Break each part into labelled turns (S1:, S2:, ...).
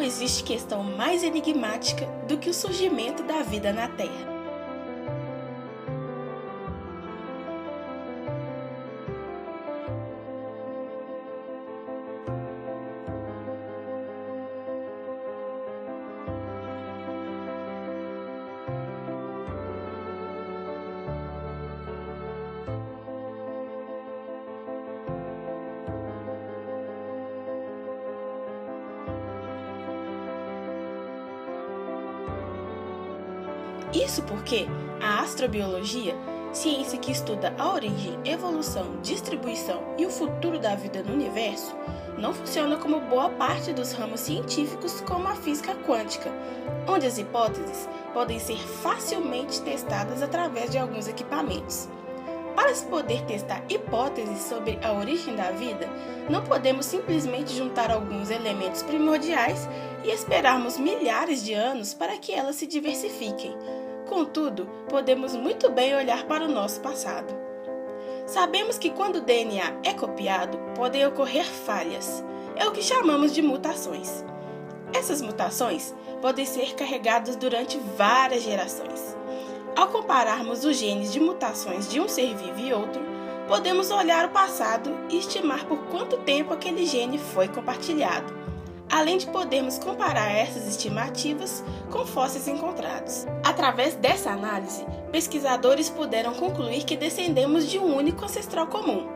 S1: existe questão mais enigmática do que o surgimento da vida na Terra. Isso porque a astrobiologia, ciência que estuda a origem, evolução, distribuição e o futuro da vida no universo, não funciona como boa parte dos ramos científicos como a física quântica, onde as hipóteses podem ser facilmente testadas através de alguns equipamentos. Para se poder testar hipóteses sobre a origem da vida, não podemos simplesmente juntar alguns elementos primordiais e esperarmos milhares de anos para que elas se diversifiquem. Contudo, podemos muito bem olhar para o nosso passado. Sabemos que quando o DNA é copiado, podem ocorrer falhas. É o que chamamos de mutações. Essas mutações podem ser carregadas durante várias gerações. Ao compararmos os genes de mutações de um ser vivo e outro, podemos olhar o passado e estimar por quanto tempo aquele gene foi compartilhado, além de podermos comparar essas estimativas com fósseis encontrados. Através dessa análise, pesquisadores puderam concluir que descendemos de um único ancestral comum.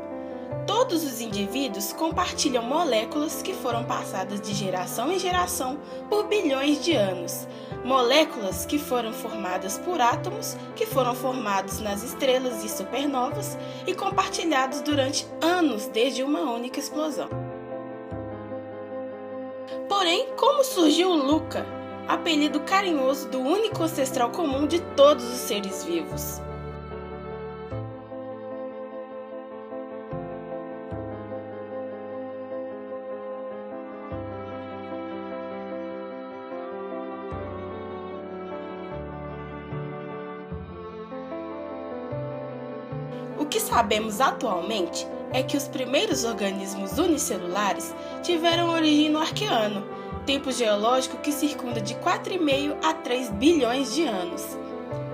S1: Todos os indivíduos compartilham moléculas que foram passadas de geração em geração por bilhões de anos. Moléculas que foram formadas por átomos que foram formados nas estrelas e supernovas e compartilhados durante anos desde uma única explosão. Porém, como surgiu o Luca, apelido carinhoso do único ancestral comum de todos os seres vivos? O que sabemos atualmente é que os primeiros organismos unicelulares tiveram origem no Arqueano, tempo geológico que circunda de 4,5 a 3 bilhões de anos.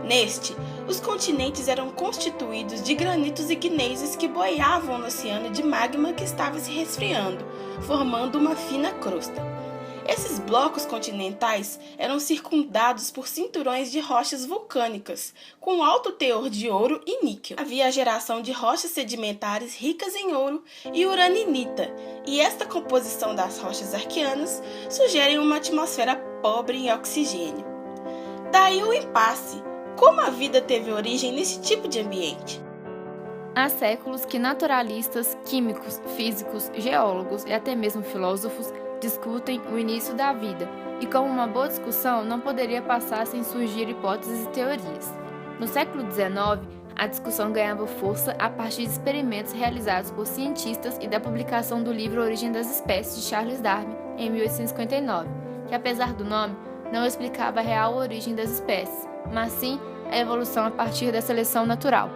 S1: Neste, os continentes eram constituídos de granitos igneses que boiavam no oceano de magma que estava se resfriando, formando uma fina crosta. Esses blocos continentais eram circundados por cinturões de rochas vulcânicas, com alto teor de ouro e níquel. Havia a geração de rochas sedimentares ricas em ouro e uraninita, e esta composição das rochas arqueanas sugere uma atmosfera pobre em oxigênio. Daí o impasse: como a vida teve origem nesse tipo de ambiente?
S2: Há séculos que naturalistas, químicos, físicos, geólogos e até mesmo filósofos discutem o início da vida, e como uma boa discussão não poderia passar sem surgir hipóteses e teorias. No século XIX, a discussão ganhava força a partir de experimentos realizados por cientistas e da publicação do livro Origem das Espécies de Charles Darwin, em 1859, que apesar do nome, não explicava a real origem das espécies, mas sim a evolução a partir da seleção natural.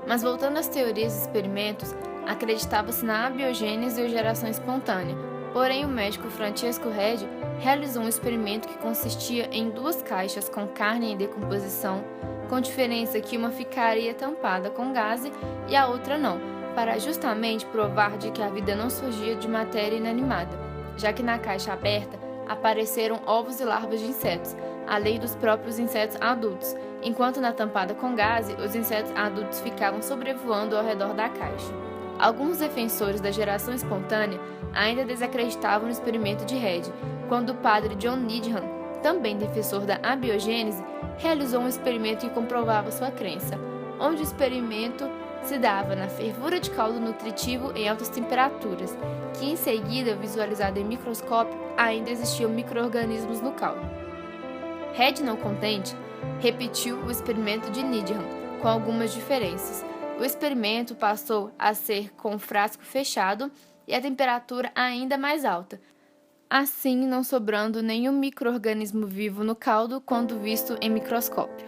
S2: Mas voltando às teorias e experimentos, acreditava-se na abiogênese ou geração espontânea. Porém, o médico Francesco Redi realizou um experimento que consistia em 2 caixas com carne em decomposição, com diferença que uma ficaria tampada com gaze e a outra não, para justamente provar de que a vida não surgia de matéria inanimada, já que na caixa aberta apareceram ovos e larvas de insetos, além dos próprios insetos adultos, enquanto na tampada com gaze, os insetos adultos ficavam sobrevoando ao redor da caixa. Alguns defensores da geração espontânea ainda desacreditavam no experimento de Redi, quando o padre John Needham, também defensor da abiogênese, realizou um experimento que comprovava sua crença, onde o experimento se dava na fervura de caldo nutritivo em altas temperaturas, que em seguida, visualizado em microscópio, ainda existiam micro-organismos no caldo. Redi, não contente, repetiu o experimento de Needham, com algumas diferenças. O experimento passou a ser com o frasco fechado e a temperatura ainda mais alta, assim não sobrando nenhum micro-organismo vivo no caldo quando visto em microscópio.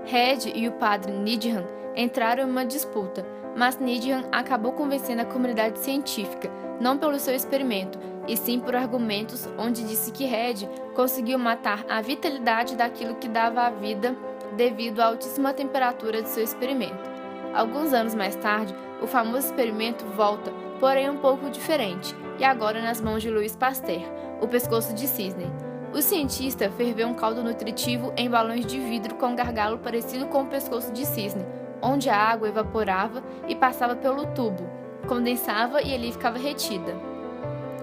S2: Redi e o padre Needham entraram em uma disputa, mas Needham acabou convencendo a comunidade científica, não pelo seu experimento, e sim por argumentos onde disse que Red conseguiu matar a vitalidade daquilo que dava a vida devido à altíssima temperatura de seu experimento. Alguns anos mais tarde, o famoso experimento volta, porém um pouco diferente, e agora nas mãos de Louis Pasteur, o pescoço de cisne. O cientista ferveu um caldo nutritivo em balões de vidro com um gargalo parecido com o pescoço de cisne, onde a água evaporava e passava pelo tubo, condensava e ali ficava retida.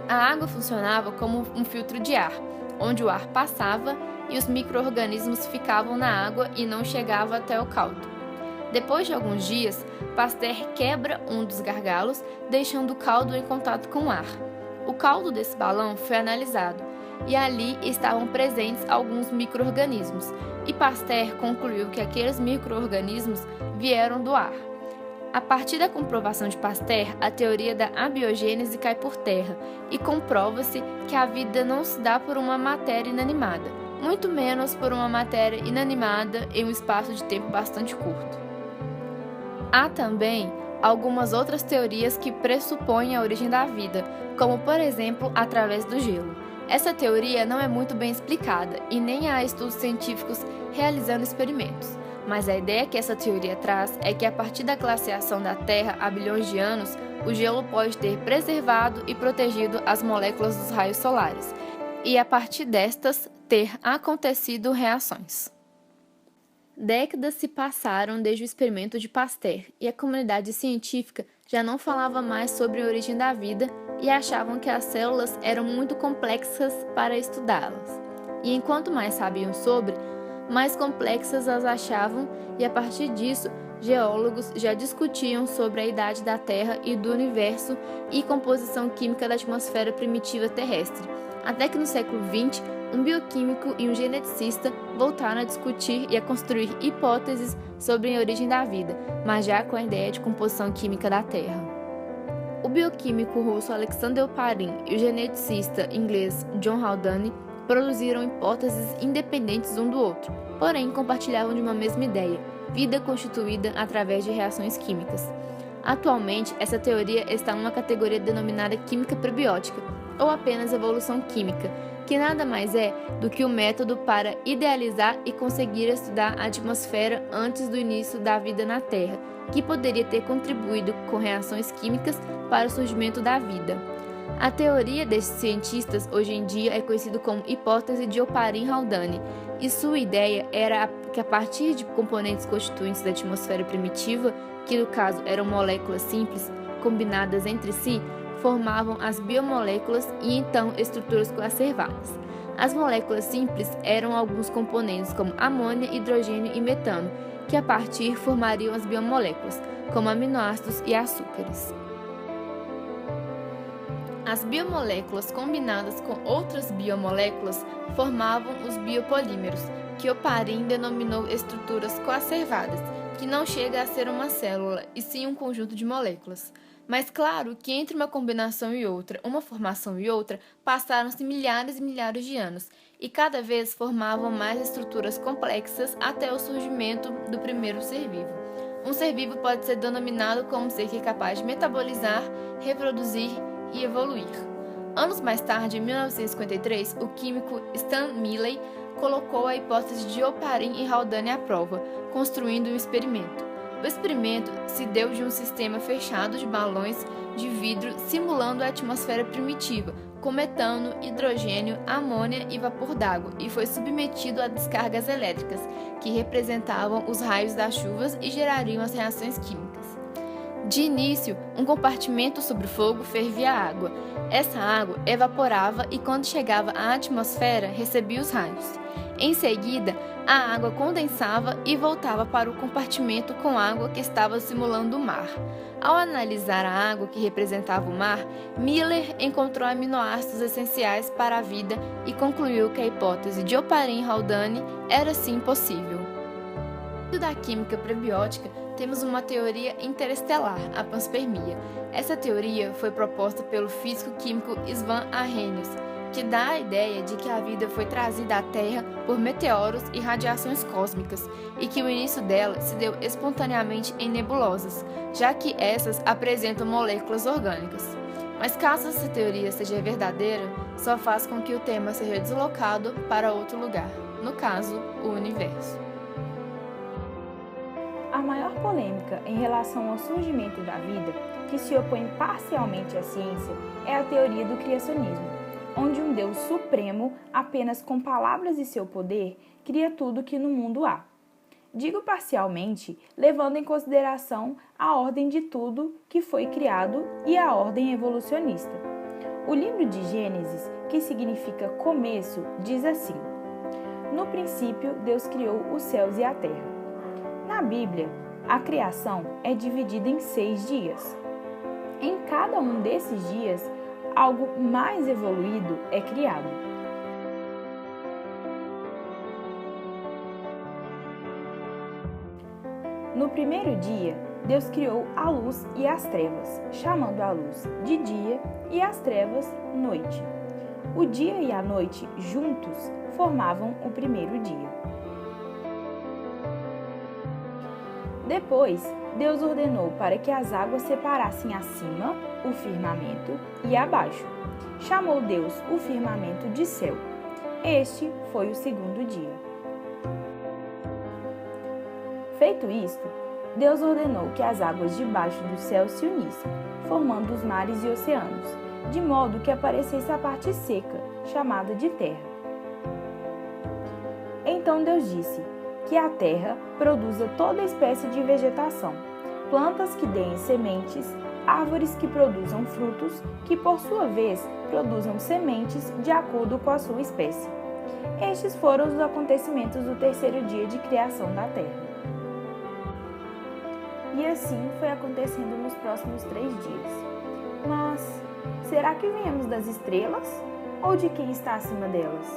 S2: A água funcionava como um filtro de ar, onde o ar passava e os micro-organismos ficavam na água e não chegava até o caldo. Depois de alguns dias, Pasteur quebra um dos gargalos, deixando o caldo em contato com o ar. O caldo desse balão foi analisado, e ali estavam presentes alguns micro-organismos, e Pasteur concluiu que aqueles micro-organismos vieram do ar. A partir da comprovação de Pasteur, a teoria da abiogênese cai por terra, e comprova-se que a vida não se dá por uma matéria inanimada, muito menos por uma matéria inanimada em um espaço de tempo bastante curto. Há também algumas outras teorias que pressupõem a origem da vida, como por exemplo através do gelo. Essa teoria não é muito bem explicada e nem há estudos científicos realizando experimentos, mas a ideia que essa teoria traz é que a partir da glaciação da Terra há bilhões de anos, o gelo pode ter preservado e protegido as moléculas dos raios solares, e a partir destas ter acontecido reações. Décadas se passaram desde o experimento de Pasteur e a comunidade científica já não falava mais sobre a origem da vida e achavam que as células eram muito complexas para estudá-las. E enquanto mais sabiam sobre, mais complexas as achavam, e a partir disso, geólogos já discutiam sobre a idade da Terra e do universo e composição química da atmosfera primitiva terrestre, até que no século XX, um bioquímico e um geneticista voltaram a discutir e a construir hipóteses sobre a origem da vida, mas já com a ideia de composição química da Terra. O bioquímico russo Alexander Oparin e o geneticista inglês John Haldane produziram hipóteses independentes um do outro, porém compartilhavam de uma mesma ideia: vida constituída através de reações químicas. Atualmente, essa teoria está numa categoria denominada química prebiótica, ou apenas evolução química, que nada mais é do que o método para idealizar e conseguir estudar a atmosfera antes do início da vida na Terra, que poderia ter contribuído com reações químicas para o surgimento da vida. A teoria desses cientistas hoje em dia é conhecida como hipótese de Oparin-Haldane, e sua ideia era que a partir de componentes constituintes da atmosfera primitiva, que no caso eram moléculas simples combinadas entre si, formavam as biomoléculas e então estruturas coacervadas. As moléculas simples eram alguns componentes como amônia, hidrogênio e metano, que a partir formariam as biomoléculas, como aminoácidos e açúcares. As biomoléculas combinadas com outras biomoléculas formavam os biopolímeros, que Oparin denominou estruturas coacervadas, que não chega a ser uma célula, e sim um conjunto de moléculas. Mas claro que entre uma combinação e outra, uma formação e outra, passaram-se milhares e milhares de anos, e cada vez formavam mais estruturas complexas até o surgimento do primeiro ser vivo. Um ser vivo pode ser denominado como um ser que é capaz de metabolizar, reproduzir e evoluir. Anos mais tarde, em 1953, o químico Stan Milley colocou a hipótese de Oparin e Haldane à prova, construindo um experimento. O experimento se deu de um sistema fechado de balões de vidro simulando a atmosfera primitiva, com metano, hidrogênio, amônia e vapor d'água, e foi submetido a descargas elétricas, que representavam os raios das chuvas e gerariam as reações químicas. De início, um compartimento sobre o fogo fervia água. Essa água evaporava e, quando chegava à atmosfera, recebia os raios. Em seguida, a água condensava e voltava para o compartimento com água que estava simulando o mar. Ao analisar a água que representava o mar, Miller encontrou aminoácidos essenciais para a vida e concluiu que a hipótese de Oparin-Haldane era sim possível. Da química prebiótica, temos uma teoria interestelar, a panspermia. Essa teoria foi proposta pelo físico-químico Svan Arrhenius, que dá a ideia de que a vida foi trazida à Terra por meteoros e radiações cósmicas, e que o início dela se deu espontaneamente em nebulosas, já que essas apresentam moléculas orgânicas. Mas caso essa teoria seja verdadeira, só faz com que o tema seja deslocado para outro lugar, no caso, o universo.
S3: A maior polêmica em relação ao surgimento da vida, que se opõe parcialmente à ciência, é a teoria do criacionismo, onde um Deus supremo, apenas com palavras e seu poder, cria tudo que no mundo há. Digo parcialmente, levando em consideração a ordem de tudo que foi criado e a ordem evolucionista. O livro de Gênesis, que significa começo, diz assim: No princípio, Deus criou os céus e a terra. Na Bíblia, a criação é dividida em 6 dias. Em cada um desses dias, algo mais evoluído é criado. No primeiro dia, Deus criou a luz e as trevas, chamando a luz de dia e as trevas noite. O dia e a noite juntos formavam o primeiro dia. Depois, Deus ordenou para que as águas separassem acima, o firmamento, e abaixo. Chamou Deus o firmamento de céu. Este foi o segundo dia. Feito isto, Deus ordenou que as águas debaixo do céu se unissem, formando os mares e oceanos, de modo que aparecesse a parte seca, chamada de terra. Então Deus disse que a terra produza toda espécie de vegetação, plantas que deem sementes, árvores que produzam frutos, que por sua vez produzam sementes de acordo com a sua espécie. Estes foram os acontecimentos do terceiro dia de criação da terra. E assim foi acontecendo nos próximos 3 dias. Mas será que viemos das estrelas ou de quem está acima delas?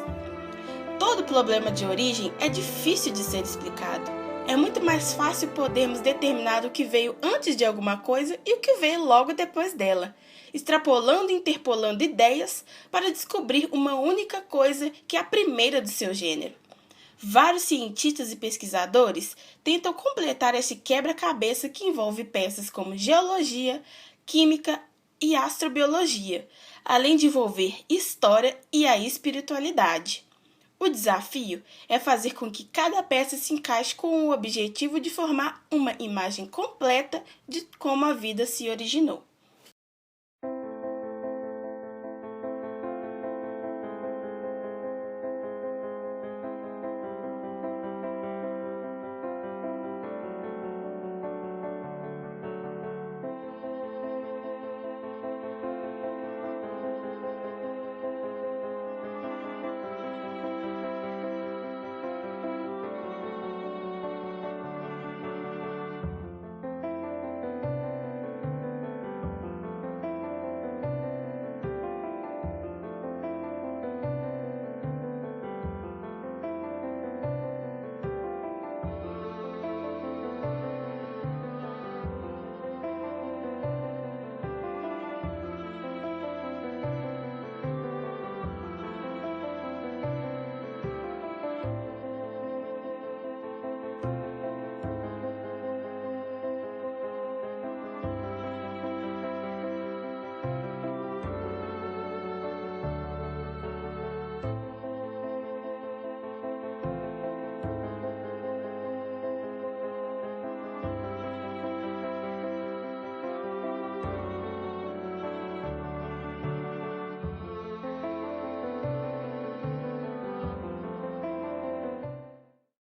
S1: Todo problema de origem é difícil de ser explicado. É muito mais fácil podermos determinar o que veio antes de alguma coisa e o que veio logo depois dela, extrapolando e interpolando ideias para descobrir uma única coisa que é a primeira do seu gênero. Vários cientistas e pesquisadores tentam completar este quebra-cabeça que envolve peças como geologia, química e astrobiologia, além de envolver história e a espiritualidade. O desafio é fazer com que cada peça se encaixe com o objetivo de formar uma imagem completa de como a vida se originou.